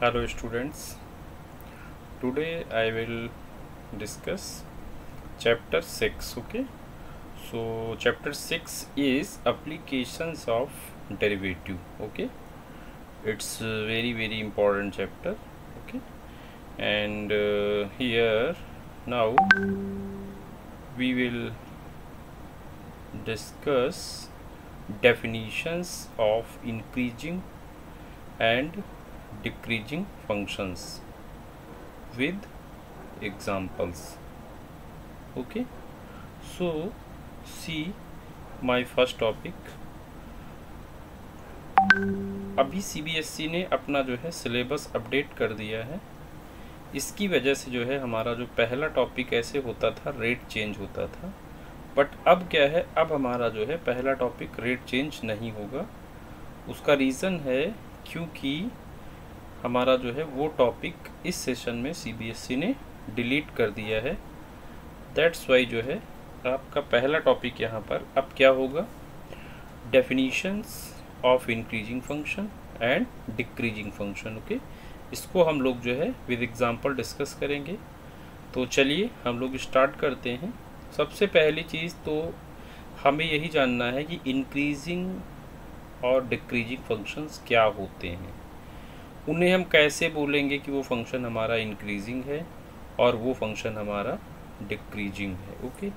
Hello students, today I will discuss chapter 6. Okay, so chapter 6 is applications of derivative. Okay, it's a very important chapter. Okay, and here now we will discuss definitions of increasing and decreasing functions with examples. Okay, so see my first topic. अभी CBSE ने अपना जो है syllabus update कर दिया है। इसकी वजह से जो है हमारा जो पहला टॉपिक ऐसे होता था, रेट चेंज होता था, बट अब क्या है, अब हमारा जो है पहला टॉपिक रेट चेंज नहीं होगा। उसका रीज़न है क्योंकि हमारा जो है वो टॉपिक इस सेशन में CBSE ने डिलीट कर दिया है। दैट्स वाई जो है आपका पहला टॉपिक यहाँ पर अब क्या होगा, definitions of increasing function and decreasing function. Okay, इसको हम लोग जो है विद एग्जांपल डिस्कस करेंगे। तो चलिए हम लोग स्टार्ट करते हैं। सबसे पहली चीज़ तो हमें यही जानना है कि इंक्रीजिंग और डिक्रीजिंग फंक्शंस क्या होते हैं, उन्हें हम कैसे बोलेंगे कि वो फंक्शन हमारा इंक्रीजिंग है और वो फंक्शन हमारा डिक्रीजिंग है। ओके,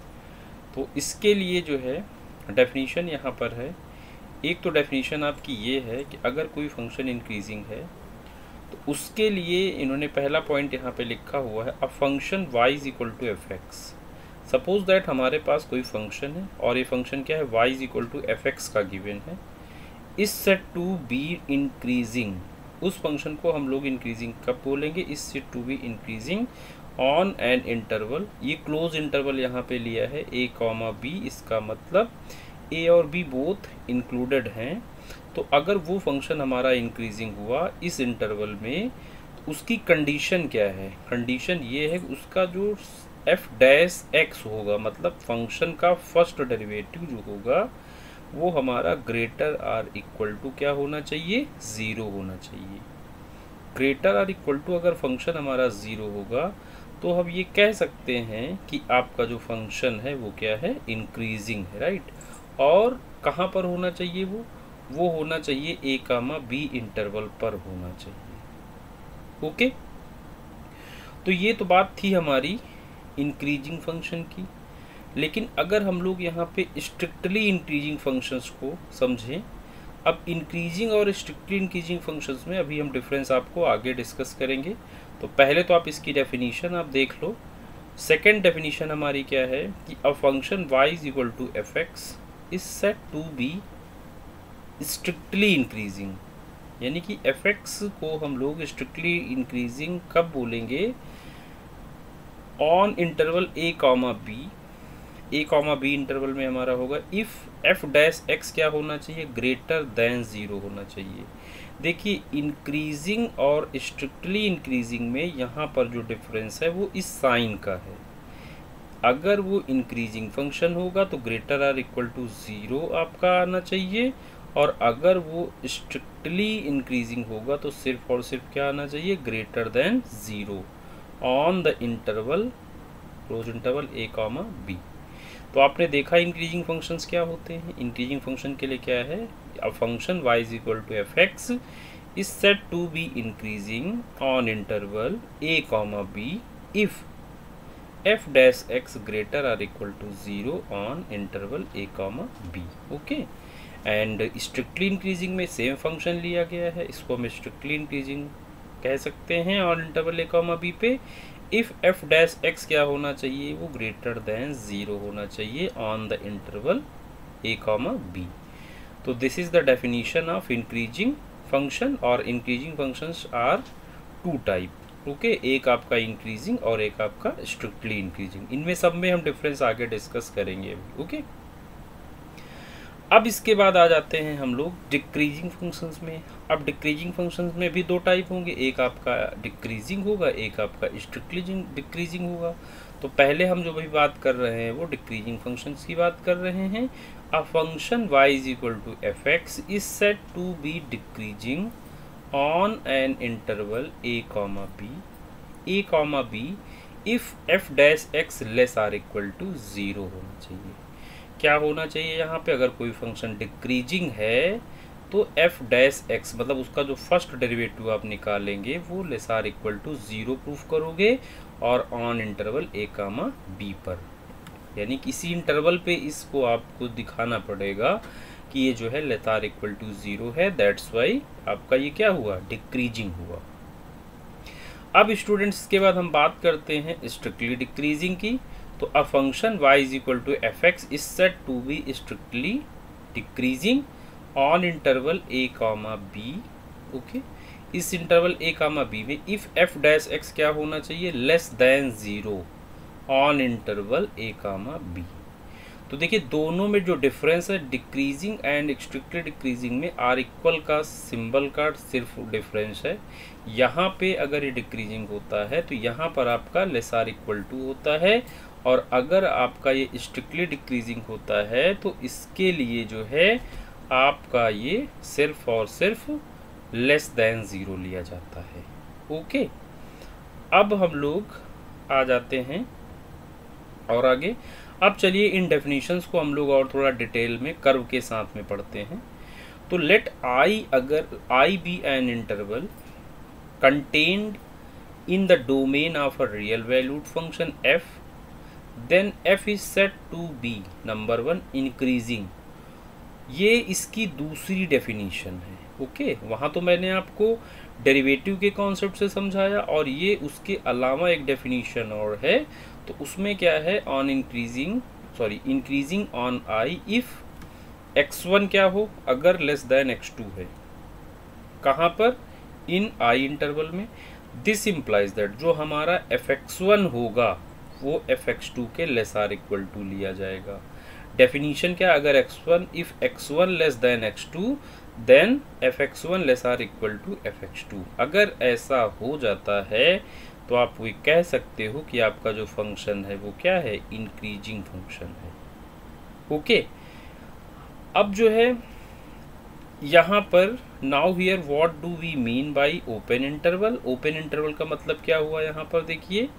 तो इसके लिए जो है डेफिनीशन यहाँ पर है। एक तो डेफिनीशन आपकी ये है कि अगर कोई फंक्शन इंक्रीजिंग है तो उसके लिए इन्होंने पहला पॉइंट यहाँ पे लिखा हुआ है, a function y is equal to F X. Suppose that हमारे पास कोई फंक्शन है और ये फंक्शन क्या है, y is equal to F X का गिवन है। Is set to be increasing, उस फंक्शन को हम लोग इंक्रीजिंग कब बोलेंगे, is set to be increasing on an interval. ये क्लोज इंटरवल यहाँ पे लिया है a कॉमा b, इसका मतलब a और b बोथ इंक्लूडेड हैं। तो अगर वो फंक्शन हमारा इंक्रीजिंग हुआ इस इंटरवल में, तो उसकी कंडीशन क्या है, कंडीशन ये है कि उसका जो f डैश x होगा, मतलब फंक्शन का फर्स्ट डेरिवेटिव जो होगा वो हमारा ग्रेटर आर इक्वल टू क्या होना चाहिए, ज़ीरो होना चाहिए। ग्रेटर आर इक्वल टू अगर फंक्शन हमारा ज़ीरो होगा तो हम ये कह सकते हैं कि आपका जो फंक्शन है वो क्या है, इंक्रीजिंग है, राइट। और कहाँ पर होना चाहिए, वो होना चाहिए a कामा b इंटरवल पर होना चाहिए। ओके, तो ये तो बात थी हमारी इंक्रीजिंग फंक्शन की। लेकिन अगर हम लोग यहाँ पे स्ट्रिक्टली इंक्रीजिंग फंक्शंस को समझें, अब इंक्रीजिंग और स्ट्रिक्टली इंक्रीजिंग फंक्शंस में अभी हम डिफरेंस आपको आगे डिस्कस करेंगे। तो पहले तो आप इसकी डेफिनीशन आप देख लो। सेकेंड डेफिनीशन हमारी क्या है कि a function y is equal to F X is set to be strictly increasing, यानी कि एफ एक्स को हम लोग स्ट्रिक्टली इंक्रीजिंग कब बोलेंगे, on interval a comma B interval में हमारा होगा इफ़ एफ डैश एक्स क्या होना चाहिए, ग्रेटर देन ज़ीरो होना चाहिए। देखिए इंक्रीजिंग और स्ट्रिक्टली इंक्रीजिंग में यहाँ पर जो डिफरेंस है वो इस साइन का है। अगर वो इंक्रीजिंग फंक्शन होगा तो greater or equal to zero आपका आना चाहिए, और अगर वो स्ट्रिक्टली इंक्रीजिंग होगा तो सिर्फ और सिर्फ क्या आना चाहिए, greater than zero on the interval close interval a comma b। तो आपने देखा इंक्रीजिंग फंक्शंस क्या होते हैं। इंक्रीजिंग फंक्शन के लिए क्या है, a function y is equal to F X is set to be increasing on interval a comma b if f dash x greater or equal to zero on interval a comma b। Okay, and strictly increasing में same function लिया गया है, इसको हम strictly increasing कह सकते हैं on interval a comma b पे। इफ़ एफ डैश एक्स क्या होना चाहिए, वो ग्रेटर देन ज़ीरो होना चाहिए on the interval a comma b। तो this is the definition of increasing function, और increasing functions are two type. Okay, एक आपका इंक्रीजिंग और एक आपका स्ट्रिक्टली इंक्रीजिंग। इनमें सब में हम डिफरेंस आगे डिस्कस करेंगे अभी। ओके, अब इसके बाद आ जाते हैं हम लोग डिक्रीजिंग फंक्शंस में। अब डिक्रीजिंग फंक्शंस में भी दो टाइप होंगे, एक आपका डिक्रीजिंग होगा, एक आपका स्ट्रिक्टली डिक्रीजिंग होगा। तो पहले हम जो भी बात कर रहे हैं वो डिक्रीजिंग फंक्शंस की बात कर रहे हैं। A function y is equal to F X is set to be decreasing on an interval a comma b if f dash x less or equal to 0 होना चाहिए। क्या होना चाहिए यहाँ पे? अगर कोई फंक्शन डिक्रीजिंग है तो f डैश x मतलब उसका जो फर्स्ट डेरिवेटिव आप निकालेंगे वो less or equal to 0 proof करोगे, और on interval a comma b पर, यानी किसी इंटरवल पे इसको आपको दिखाना पड़ेगा कि ये जो है लेस आर इक्वल टू 0 है, दैट्स वाई आपका ये क्या हुआ? डिक्रीजिंग हुआ। अब स्टूडेंट्स इसके बाद हम बात करते हैं स्ट्रिक्टली डिक्रीजिंग की। तो a function y is equal to F X is said to be strictly decreasing on interval a comma b। Okay, इस इंटरवल a comma b में इफ f डैश x क्या होना चाहिए? Less than 0 on interval a comma b। तो देखिए दोनों में जो डिफरेंस है डिक्रीजिंग एंड स्ट्रिक्टली डिक्रीजिंग में आर इक्वल का सिंबल का सिर्फ डिफरेंस है। यहाँ पे अगर ये डिक्रीजिंग होता है तो यहाँ पर आपका लेस आर इक्वल टू होता है, और अगर आपका ये स्ट्रिक्टली डिक्रीजिंग होता है तो इसके लिए जो है आपका ये सिर्फ और सिर्फ लेस देन 0 लिया जाता है। ओके, अब हम लोग आ जाते हैं और आगे। अब चलिए इन डेफिनेशंस को हम लोग और थोड़ा डिटेल में कर्व के साथ में पढ़ते हैं। तो लेट आई, अगर I be an interval contained in the domain of a real valued function f, then f is set to be number 1 increasing. ये इसकी दूसरी डेफिनेशन है। ओके, वहाँ तो मैंने आपको डेरिवेटिव के कॉन्सेप्ट से समझाया, और ये उसके अलावा एक डेफिनेशन और है। तो उसमें क्या है? On increasing on I if x1 क्या हो? अगर लेस देन x2 है। कहाँ पर? इन आई इंटरवल में। दिस इम्प्लाइज दैट जो हमारा fx1 होगा वो fx2 के लेस आर इक्वल टू लिया जाएगा। डेफिनेशन क्या? अगर x1 if x1 less than x2 then fx1 less or equal to fx2। अगर ऐसा हो जाता है तो आप वो कह सकते हो कि आपका जो फंक्शन है वो क्या है? इंक्रीजिंग फंक्शन है। ओके, अब जो है यहाँ पर now here what do we mean by open interval? Open interval का मतलब क्या हुआ? यहाँ पर देखिए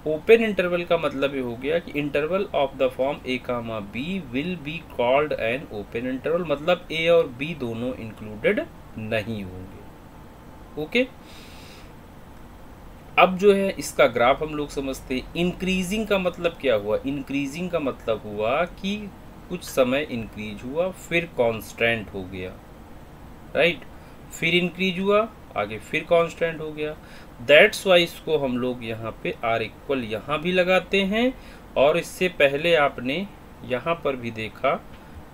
ओपन इंटरवल का मतलब ये हो गया कि interval of the form a comma b will be called an open interval, मतलब a और b दोनों इंक्लूडेड नहीं होंगे। ओके, अब जो है इसका ग्राफ हम लोग समझते हैं। इंक्रीजिंग का मतलब क्या हुआ? इंक्रीजिंग का मतलब हुआ कि कुछ समय इंक्रीज हुआ फिर कांस्टेंट हो गया, राइट? फिर इंक्रीज हुआ, आगे फिर कांस्टेंट हो गया। दैट्स वाई इसको हम लोग यहाँ पे आर इक्वल यहाँ भी लगाते हैं, और इससे पहले आपने यहाँ पर भी देखा,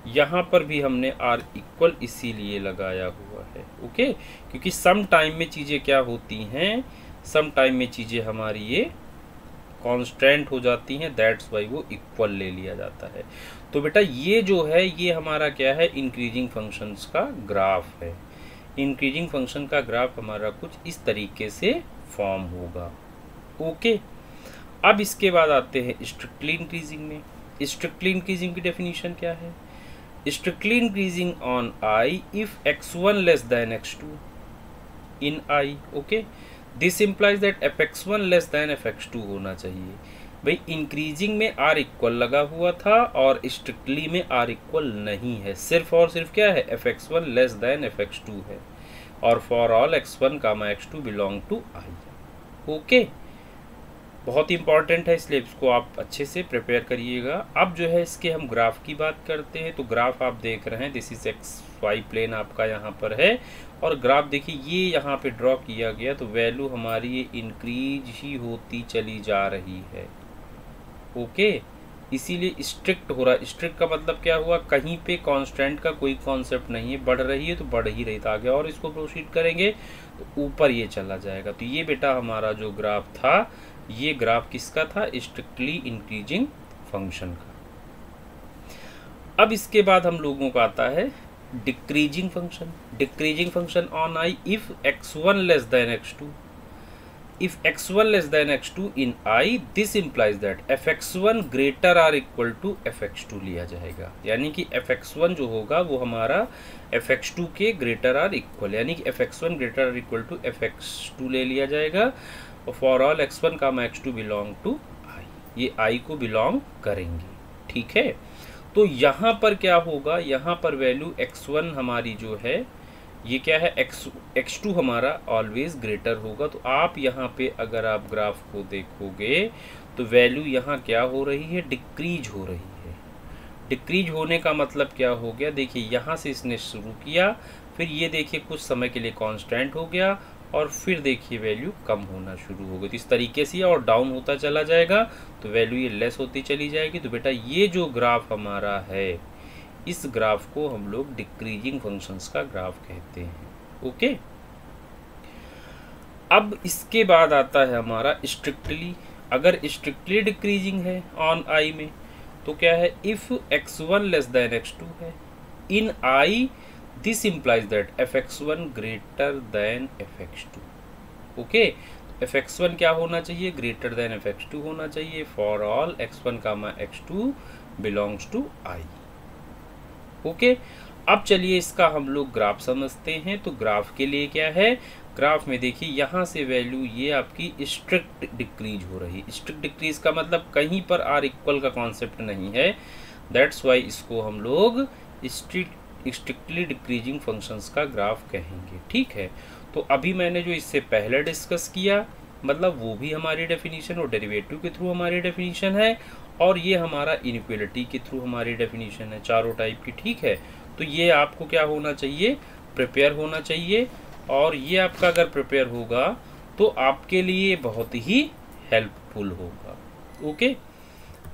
यहाँ पर भी हमने आर इक्वल इसीलिए लगाया हुआ है। ओके, क्योंकि सम टाइम में चीज़ें क्या होती हैं? सम टाइम में चीज़ें हमारी ये कांस्टेंट हो जाती हैं, दैट्स वाई वो इक्वल ले लिया जाता है। तो बेटा ये जो है ये हमारा क्या है? इंक्रीजिंग फंक्शंस का ग्राफ है। इंक्रीजिंग फंक्शन का ग्राफ हमारा कुछ इस तरीके से फॉर्म होगा। ओके, अब इसके बाद आते हैं स्ट्रिक्टली इंक्रीजिंग में। स्ट्रिक्टली इंक्रीजिंग की डेफिनेशन क्या है? Strictly increasing on I if x1 less than x2 in I. Okay, this implies that fx1 less than fx2 होना चाहिए। भाई इंक्रीजिंग में आर इक्वल लगा हुआ था और स्ट्रिक्टली में आर इक्वल नहीं है, सिर्फ और सिर्फ क्या है? fx1 लेस देन fx2 है, और for all x1 comma x2 belong to I. Okay, बहुत इंपॉर्टेंट है, इसलिए इसको आप अच्छे से प्रिपेयर करिएगा। अब जो है इसके हम ग्राफ की बात करते हैं। तो ग्राफ आप देख रहे हैं, this is X Y plane आपका यहाँ पर है, और ग्राफ देखिए ये यहाँ पे ड्रॉ किया गया, तो वैल्यू हमारी ये इंक्रीज ही होती चली जा रही है। ओके, इसीलिए स्ट्रिक्ट हो रहा है। स्ट्रिक्ट का मतलब क्या हुआ? कहीं पे कांस्टेंट का कोई कॉन्सेप्ट नहीं है, बढ़ रही है तो बढ़ ही रही था आगे, और इसको प्रोसीड करेंगे तो ऊपर ये चला जाएगा। तो ये बेटा हमारा जो ग्राफ था, ये ग्राफ किसका था? स्ट्रिक्टली इंक्रीजिंग फंक्शन का। अब इसके बाद हम लोगों का आता है decreasing function. Decreasing function on I if x1 less than x2। If x1 less than x2 in I, this implies that fx1 greater or equal to fx2 लिया जाएगा, यानी कि fx1 जो होगा वो हमारा fx2 के ग्रेटर आर इक्वल, यानी कि fx1 greater or equal to fx2 ले लिया जाएगा। For all x1 comma x2 belong to I, ये I को बिलोंग करेंगे, ठीक है। तो यहाँ पर क्या होगा, यहाँ पर वैल्यू x1 हमारी जो है ये क्या है, x2 हमारा ऑलवेज ग्रेटर होगा। तो आप यहाँ पे अगर आप ग्राफ को देखोगे तो वैल्यू यहाँ क्या हो रही है, डिक्रीज हो रही है। डिक्रीज होने का मतलब क्या हो गया, देखिए यहाँ से इसने शुरू किया, फिर ये देखिए कुछ समय के लिए कांस्टेंट हो गया और फिर देखिए वैल्यू कम होना शुरू हो गई। तो इस तरीके से और डाउन होता चला जाएगा तो वैल्यू ये लेस होती चली जाएगी। तो बेटा ये जो ग्राफ हमारा है, इस ग्राफ को हम लोग डिक्रीजिंग फंक्शंस का ग्राफ कहते हैं, ओके। अब इसके बाद आता है हमारा स्ट्रिक्टली, अगर स्ट्रिक्टली डिक्रीजिंग है ऑन I में तो क्या है, if x1 less than x2 है in I, this implies that fx1 greater than fx2, okay. fx1 क्या होना चाहिए, ग्रेटर देन fx2 होना चाहिए for all x1 comma x2 belongs to I, okay. अब चलिए इसका हम लोग ग्राफ समझते हैं। तो ग्राफ के लिए क्या है, ग्राफ में देखिए यहाँ से वैल्यू ये आपकी स्ट्रिक्ट डिक्रीज हो रही है। स्ट्रिक्ट डिक्रीज का मतलब कहीं पर आर इक्वल का कॉन्सेप्ट नहीं है, दैट्स वाई इसको हम लोग स्ट्रिक्टली डिक्रीजिंग फंक्शंस का ग्राफ कहेंगे, ठीक है। तो अभी मैंने जो इससे पहले डिस्कस किया, मतलब वो भी हमारी डेफिनेशन और डेरिवेटिव के थ्रू हमारी डेफिनेशन है, और ये हमारा इनइक्वालिटी के थ्रू हमारी डेफिनेशन है, चारों टाइप की, ठीक है। तो ये आपको क्या होना चाहिए, प्रिपेयर होना चाहिए, और ये आपका अगर प्रिपेयर होगा तो आपके लिए बहुत ही हेल्पफुल होगा, ओके।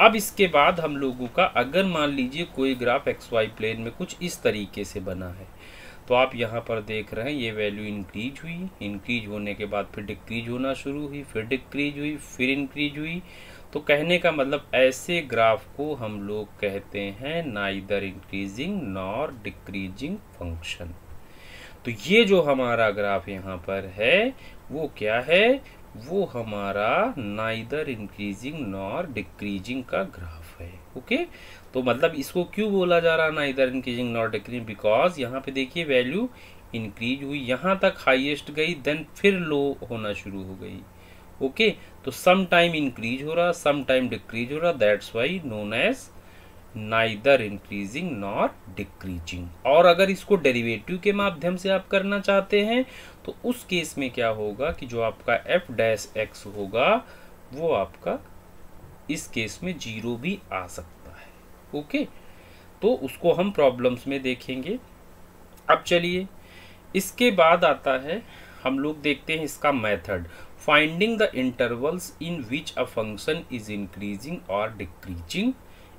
अब इसके बाद हम लोगों का, अगर मान लीजिए कोई ग्राफ XY प्लेन में कुछ इस तरीके से बना है, तो आप यहाँ पर देख रहे हैं ये वैल्यू इंक्रीज हुई, इंक्रीज होने के बाद फिर डिक्रीज होना शुरू हुई, फिर डिक्रीज हुई, फिर इंक्रीज हुई। तो कहने का मतलब ऐसे ग्राफ को हम लोग कहते हैं neither increasing nor decreasing function. तो ये जो हमारा ग्राफ यहाँ पर है वो क्या है, वो हमारा नाइदर इंक्रीजिंग नॉर डिक्रीजिंग का ग्राफ है, ओके। तो मतलब इसको क्यों बोला जा रहा है neither increasing nor decreasing, because यहाँ पे देखिए वैल्यू इंक्रीज हुई, यहाँ तक हाईएस्ट गई, देन फिर लो होना शुरू हो गई, ओके। तो सम टाइम इंक्रीज हो रहा, सम टाइम डिक्रीज हो रहा, that's why known as neither increasing nor decreasing. और अगर इसको डेरिवेटिव के माध्यम से आप करना चाहते हैं तो उस केस में क्या होगा कि जो आपका f डैश x होगा वो आपका इस केस में 0 भी आ सकता है, ओके। तो उसको हम प्रॉब्लम्स में देखेंगे। अब चलिए इसके बाद आता है, हम लोग देखते हैं इसका method, finding the intervals in which a function is increasing और डिक्रीजिंग।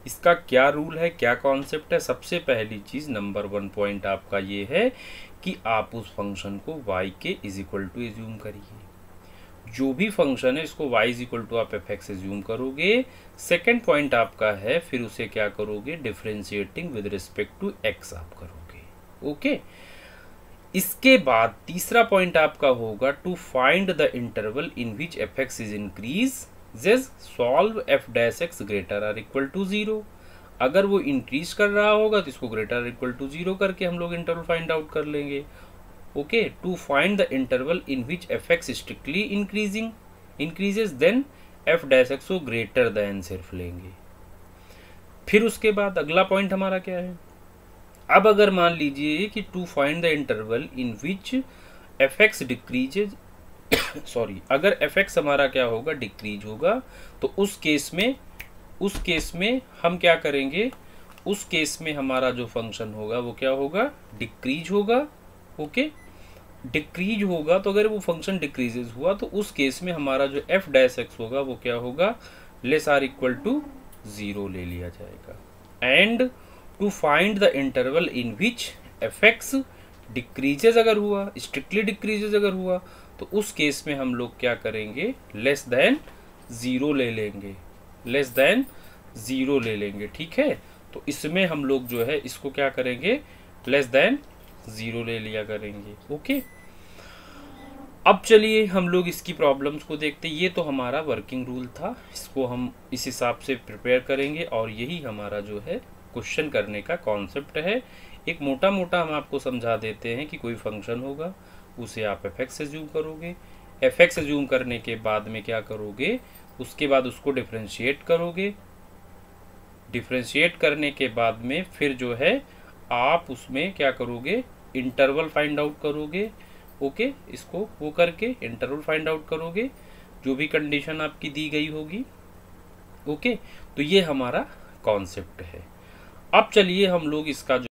इसका क्या रूल है, क्या कॉन्सेप्ट है। सबसे पहली चीज, नंबर 1 पॉइंट आपका ये है कि आप उस फंक्शन को y के इज इक्वल टू एज्यूम करिए। जो भी फंक्शन है इसको y इज इक्वल टू आप fx एज्यूम करोगे। सेकेंड पॉइंट आपका है, फिर उसे क्या करोगे, differentiating with respect to x आप करोगे, ओके। इसके बाद तीसरा पॉइंट आपका होगा to find the interval in which fx is increase, solve f dash x greater or equal to 0। अगर वो इंक्रीज कर रहा होगा तो इसको ग्रेटर आर इक्वल टू 0 करके हम लोग इंटरवल फाइंड आउट कर लेंगे, okay. To find the interval in which fx strictly increases, then f dash x को ग्रेटर देन सिर्फ लेंगे। फिर उसके बाद अगला पॉइंट हमारा क्या है, अब अगर मान लीजिए कि to find the interval in which fx decreases sorry, अगर fx हमारा क्या होगा, डिक्रीज होगा, तो उस केस में हम क्या करेंगे, उस केस में हमारा जो फंक्शन होगा वो क्या होगा, डिक्रीज होगा, ओके। डिक्रीज होगा तो अगर वो फंक्शन डिक्रीजेज हुआ तो उस केस में हमारा जो f डैश x होगा वो क्या होगा, लेस आर इक्वल टू 0 ले लिया जाएगा। And to find the interval in which fx decreases अगर हुआ, स्ट्रिक्टली डिक्रीजेज अगर हुआ, तो उस केस में हम लोग क्या करेंगे, लेस देन 0 ले लेंगे, लेस देन 0 ले लेंगे, ठीक है। तो इसमें हम लोग जो है इसको क्या करेंगे, लेस देन 0 ले लिया करेंगे, ओके। अब चलिए हम लोग इसकी प्रॉब्लम्स को देखते हैं। ये तो हमारा वर्किंग रूल था, इसको हम इस हिसाब से प्रिपेयर करेंगे और यही हमारा जो है क्वेश्चन करने का कॉन्सेप्ट है। एक मोटा मोटा हम आपको समझा देते हैं कि कोई फंक्शन होगा, उसे आप एफ एक्स एज्यूम करोगे, एफ एक्स एज्यूम करने के बाद में क्या करोगे, उसके बाद उसको डिफ्रेंशिएट करोगे, डिफ्रेंशिएट करने के बाद में फिर जो है आप उसमें क्या करोगे, इंटरवल फाइंड आउट करोगे। ओके, इसको वो करके इंटरवल फाइंड आउट करोगे जो भी कंडीशन आपकी दी गई होगी। ओके, तो ये हमारा कॉन्सेप्ट है। अब चलिए हम लोग इसका जो